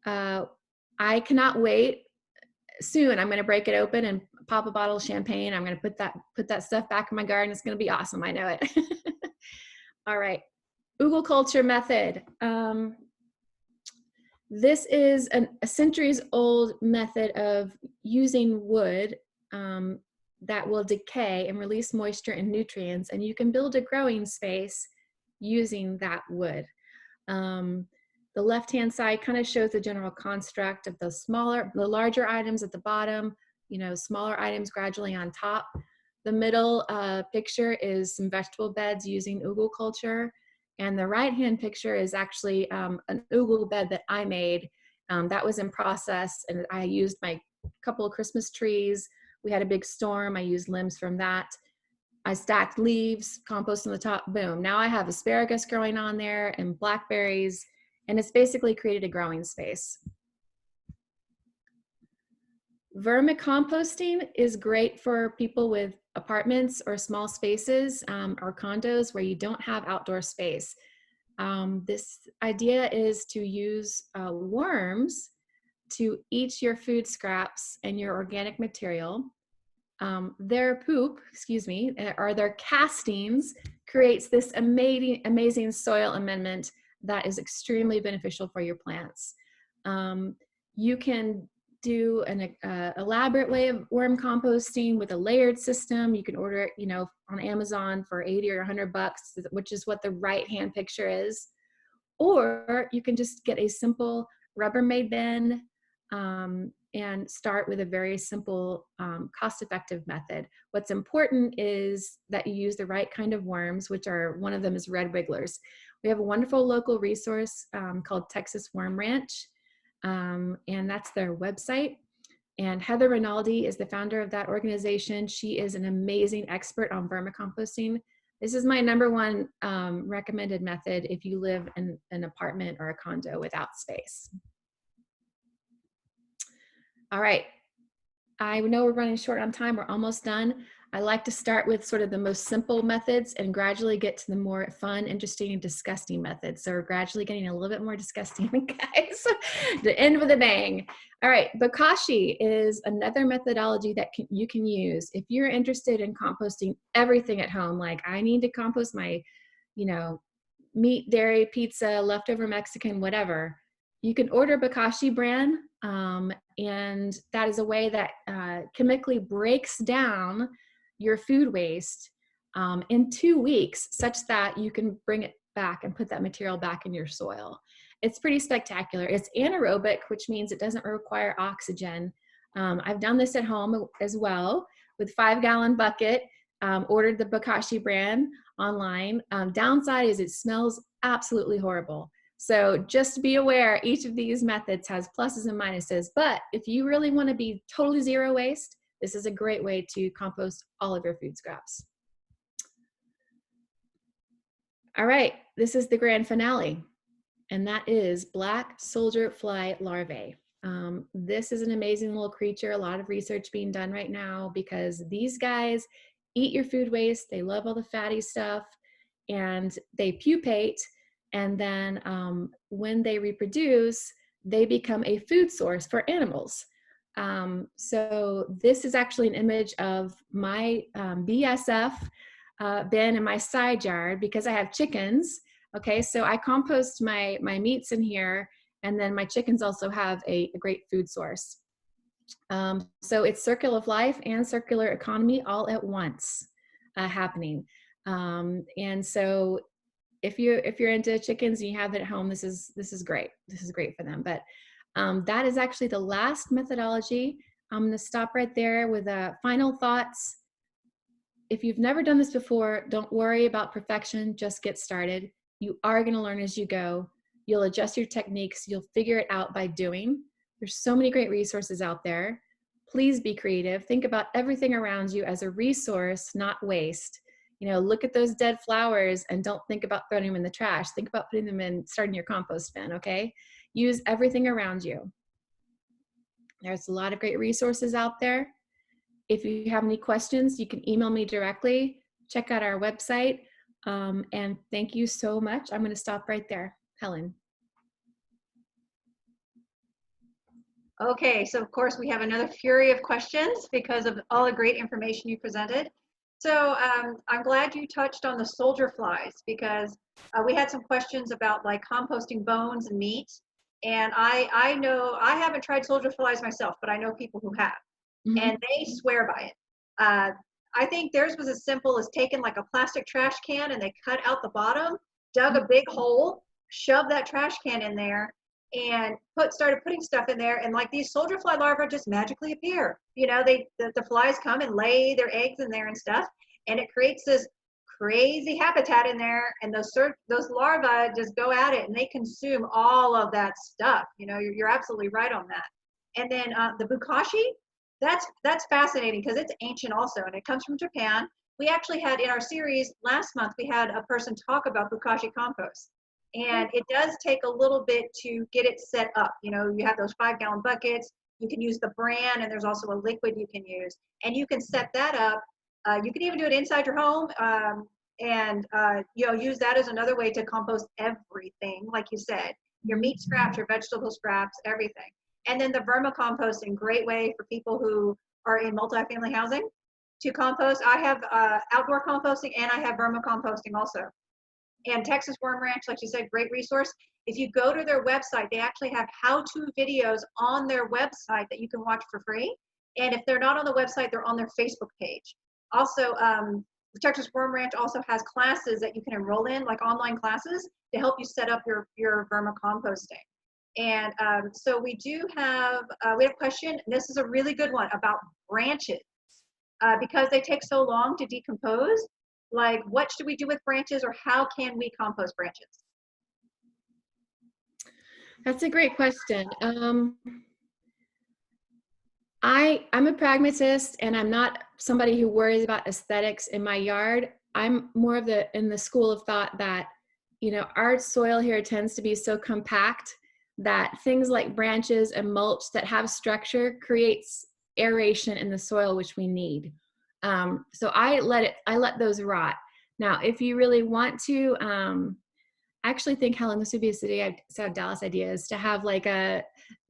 I cannot wait. Soon I'm going to break it open and pop a bottle of champagne. I'm going to put that stuff back in my garden. It's going to be awesome. I know it. All right. Oogle culture method. This is a centuries old method of using wood that will decay and release moisture and nutrients, and you can build a growing space using that wood. The left-hand side kind of shows the general construct of the larger items at the bottom, smaller items gradually on top. The middle picture is some vegetable beds using oogle culture. And the right-hand picture is actually an oogle bed that I made. That was in process, and I used my couple of Christmas trees. We had a big storm. I used limbs from that. I stacked leaves, compost on the top, boom. Now I have asparagus growing on there and blackberries, and it's basically created a growing space. Vermicomposting is great for people with apartments or small spaces or condos where you don't have outdoor space. This idea is to use worms to eat your food scraps and your organic material. Their poop, or their castings creates this amazing soil amendment that is extremely beneficial for your plants. You can do an elaborate way of worm composting with a layered system. You can order it, on Amazon for 80 or 100 bucks, which is what the right-hand picture is. Or you can just get a simple Rubbermaid bin and start with a very simple, cost-effective method. What's important is that you use the right kind of worms, which one of them is red wigglers. We have a wonderful local resource called Texas Worm Ranch, and that's their website. And Heather Rinaldi is the founder of that organization. She is an amazing expert on vermicomposting. This is my #1 recommended method if you live in an apartment or a condo without space. All right, I know we're running short on time. We're almost done. I like to start with sort of the most simple methods and gradually get to the more fun, interesting, and disgusting methods. So we're gradually getting a little bit more disgusting, guys, to end with a bang. All right, bokashi is another methodology that you can use. If you're interested in composting everything at home, like I need to compost my, meat, dairy, pizza, leftover Mexican, whatever, you can order bokashi bran, and that is a way that chemically breaks down your food waste in 2 weeks, such that you can bring it back and put that material back in your soil. It's pretty spectacular. It's anaerobic, which means it doesn't require oxygen. I've done this at home as well with 5-gallon bucket, ordered the bokashi bran online. Downside is it smells absolutely horrible. So just be aware, each of these methods has pluses and minuses, but if you really want to be totally zero waste, this is a great way to compost all of your food scraps. All right, this is the grand finale, and that is black soldier fly larvae. This is an amazing little creature, a lot of research being done right now because these guys eat your food waste. They love all the fatty stuff. and they pupate, and then when they reproduce, they become a food source for animals. So this is actually an image of my BSF bin in my side yard because I have chickens. Okay, so I compost my meats in here, and then my chickens also have a great food source. So it's circle of life and circular economy all at once happening. And so if you're into chickens and you have it at home, this is great. This is great for them. But that is actually the last methodology. I'm going to stop right there with final thoughts. If you've never done this before, don't worry about perfection. Just get started. You are going to learn as you go. You'll adjust your techniques. You'll figure it out by doing. There's so many great resources out there. Please be creative. Think about everything around you as a resource, not waste. Look at those dead flowers and don't think about throwing them in the trash. Think about putting them in, starting your compost bin, okay? Use everything around you. There's a lot of great resources out there. If you have any questions, you can email me directly. Check out our website. And thank you so much. I'm going to stop right there. Helen. Okay, so of course we have another fury of questions because of all the great information you presented. So I'm glad you touched on the soldier flies because we had some questions about like composting bones and meat. And I know, I haven't tried soldier flies myself, but I know people who have, and they swear by it. I think theirs was as simple as taking like a plastic trash can and they cut out the bottom, dug a big hole, shoved that trash can in there, and started putting stuff in there, and like these soldier fly larvae just magically appear. The flies come and lay their eggs in there and stuff, and it creates this crazy habitat in there, and those larvae just go at it and they consume all of that stuff. You're absolutely right on that. And then the bokashi, that's fascinating because it's ancient also, and it comes from Japan. We actually had in our series last month, we had a person talk about bokashi compost. And it does take a little bit to get it set up. You have those 5-gallon buckets. You can use the bran, and there's also a liquid you can use. And you can set that up. You can even do it inside your home, and use that as another way to compost everything, like you said, your meat scraps, your vegetable scraps, everything. And then the vermicomposting, great way for people who are in multifamily housing to compost. I have outdoor composting, and I have vermicomposting also. And Texas Worm Ranch, like you said, great resource. If you go to their website, they actually have how-to videos on their website that you can watch for free. And if they're not on the website, they're on their Facebook page. Also, Texas Worm Ranch also has classes that you can enroll in, like online classes, to help you set up your vermicomposting. And so we have a question, and this is a really good one, about branches. Because they take so long to decompose, like what should we do with branches, or how can we compost branches? That's a great question. I'm a pragmatist, and I'm not somebody who worries about aesthetics in my yard. I'm more of in the school of thought that, our soil here tends to be so compact that things like branches and mulch that have structure creates aeration in the soil, which we need. So I let those rot. Now, if you really want to, I actually think, Helen, this would be a city of Dallas idea, is to have like a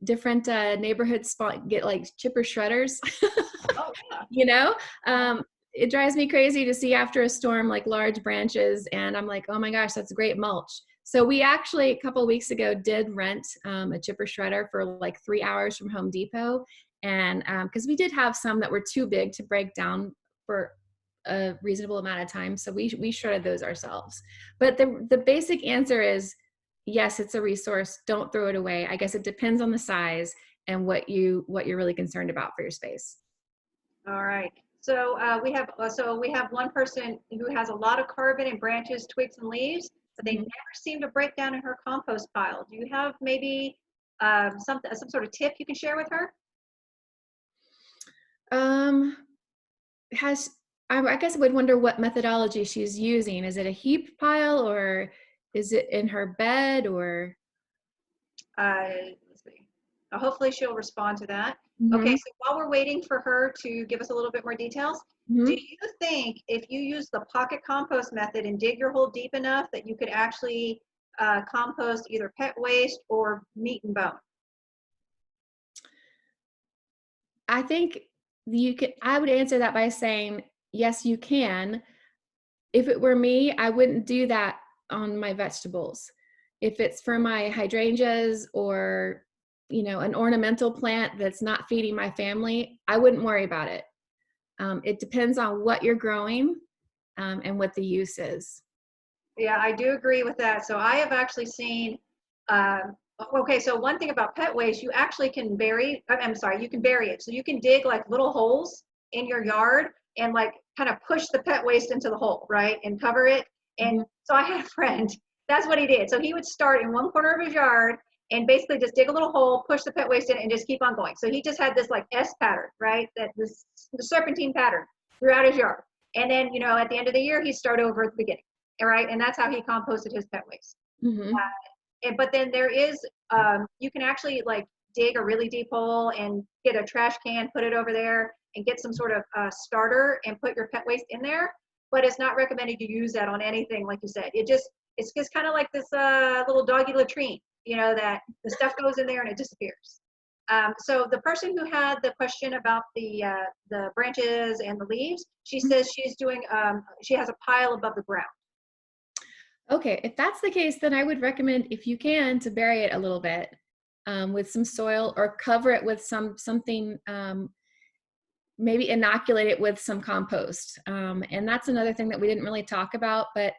different neighborhood spot, get like chipper shredders. Oh, yeah. It drives me crazy to see after a storm, like large branches. And I'm like, oh my gosh, that's great mulch. So we actually, a couple of weeks ago, did rent a chipper shredder for like 3 hours from Home Depot. And because we did have some that were too big to break down for a reasonable amount of time. So we shredded those ourselves. But the basic answer is, yes, it's a resource. Don't throw it away. I guess it depends on the size and what you're really concerned about for your space. All right. So we have one person who has a lot of carbon in branches, twigs, and leaves, but they never seem to break down in her compost pile. Do you have maybe some sort of tip you can share with her? I guess I would wonder what methodology she's using. Is it a heap pile, or is it in her bed, or? Let's see. Hopefully she'll respond to that. Okay, Mhm. so while we're waiting for her to give us a little bit more details, do Mhm. you think if you use the pocket compost method and dig your hole deep enough that you could actually compost either pet waste or meat and bone? I think you could I would answer that by saying, yes, you can. If it were me, I wouldn't do that on my vegetables. If it's for my hydrangeas or, an ornamental plant that's not feeding my family, I wouldn't worry about it. It depends on what you're growing, and what the use is. Yeah, I do agree with that. So I have actually seen, okay, so one thing about pet waste, you actually can bury, I'm sorry, you can bury it. So you can dig like little holes in your yard and like kind of push the pet waste into the hole, right? And cover it. And Mhm. so I had a friend, that's what he did. So he would start in one corner of his yard and basically just dig a little hole, push the pet waste in, and just keep on going. So he just had this like S pattern, right? That this the serpentine pattern throughout his yard. And then, at the end of the year, he'd start over at the beginning. All right, and that's how he composted his pet waste. Mhm. But then there is, you can actually like dig a really deep hole and get a trash can, put it over there, and get some sort of starter and put your pet waste in there. But it's not recommended to use that on anything, like you said. It's just kind of like this little doggy latrine, that the stuff goes in there and it disappears. So the person who had the question about the branches and the leaves, she says she's doing, she has a pile above the ground. Okay, if that's the case, then I would recommend, if you can, to bury it a little bit, with some soil, or cover it with something, maybe inoculate it with some compost. And that's another thing that we didn't really talk about, but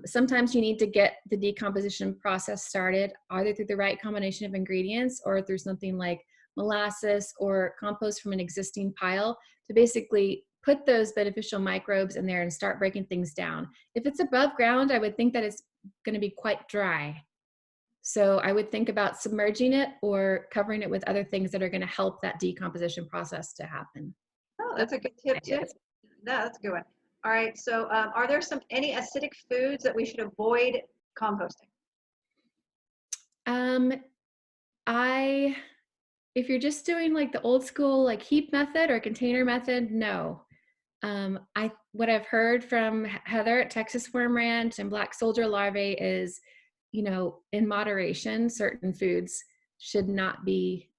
sometimes you need to get the decomposition process started either through the right combination of ingredients or through something like molasses or compost from an existing pile to basically put those beneficial microbes in there and start breaking things down. If it's above ground, I would think that it's going to be quite dry. So I would think about submerging it or covering it with other things that are going to help that decomposition process to happen. Oh, Those that's a are good tip my too. ideas. Yeah, that's a good one. All right. So, are there any acidic foods that we should avoid composting? Um, I If you're just doing like the old school like heap method or container method, no. I What I've heard from Heather at Texas Worm Ranch and Black Soldier Larvae is, in moderation, certain foods should not be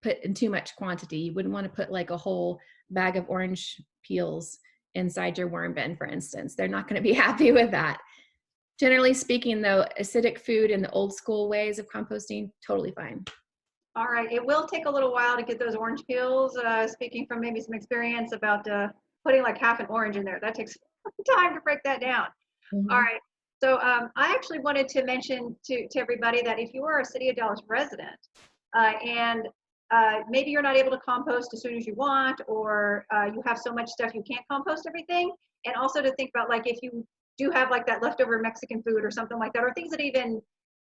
put in too much quantity. You wouldn't want to put like a whole bag of orange peels inside your worm bin, for instance. They're not going to be happy with that. Generally speaking, though, acidic food in the old school ways of composting, totally fine. All right. It will take a little while to get those orange peels. Speaking from maybe some experience about putting like half an orange in there, that takes time to break that down. All Mhm. right. So, I actually wanted to mention to everybody that if you are a City of Dallas resident, and maybe you're not able to compost as soon as you want, or you have so much stuff you can't compost everything. And also to think about like if you do have like that leftover Mexican food or something like that, or things that even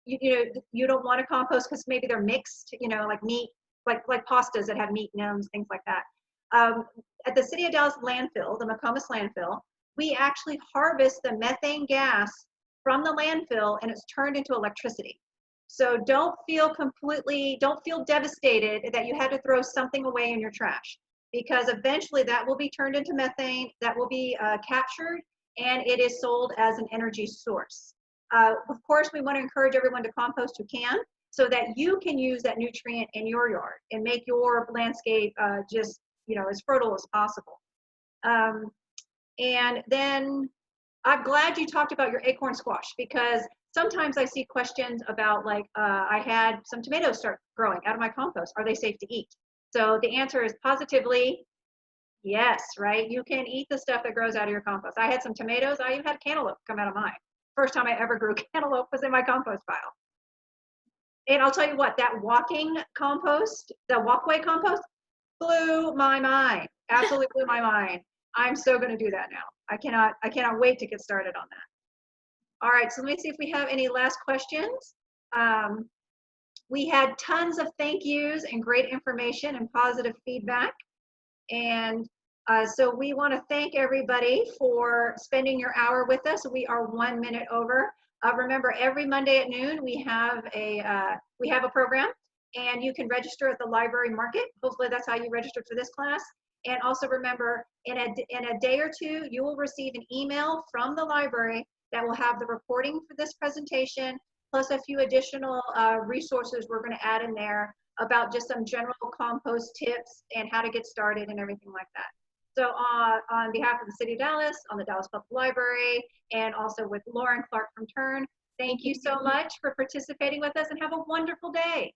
you don't want to compost because maybe they're mixed, like meat, like pastas that have meat in them, things like that. Um, at the City of Dallas landfill, the McComas landfill, we actually harvest the methane gas from the landfill and it's turned into electricity. So don't feel devastated that you had to throw something away in your trash, because eventually that will be turned into methane, that will be captured, and it is sold as an energy source. Of course, we want to encourage everyone to compost who can, so that you can use that nutrient in your yard and make your landscape just, as fertile as possible. Um, and then I'm glad you talked about your acorn squash, because sometimes I see questions about like, I had some tomatoes start growing out of my compost. Are they safe to eat? So the answer is positively yes, right? You can eat the stuff that grows out of your compost. I had some tomatoes. I even had cantaloupe come out of mine. First time I ever grew cantaloupe was in my compost pile. And I'll tell you what, that walking compost, the walkway compost, blew my mind. Absolutely blew my mind. I'm so going to do that now. I cannot wait to get started on that. All right, so let me see if we have any last questions. Um, we had tons of thank yous and great information and positive feedback. And so we want to thank everybody for spending your hour with us. We are 1 minute over. Remember, every Monday at noon we have a program. and you can register at the library market. Hopefully that's how you registered for this class. And also remember, in a day or two, you will receive an email from the library that will have the recording for this presentation, plus a few additional resources we're going to add in there about just some general compost tips and how to get started and everything like that. So on behalf of the City of Dallas, on the Dallas Public Library, and also with Lauren Clark from Turn, thank you so much for participating with us, and have a wonderful day.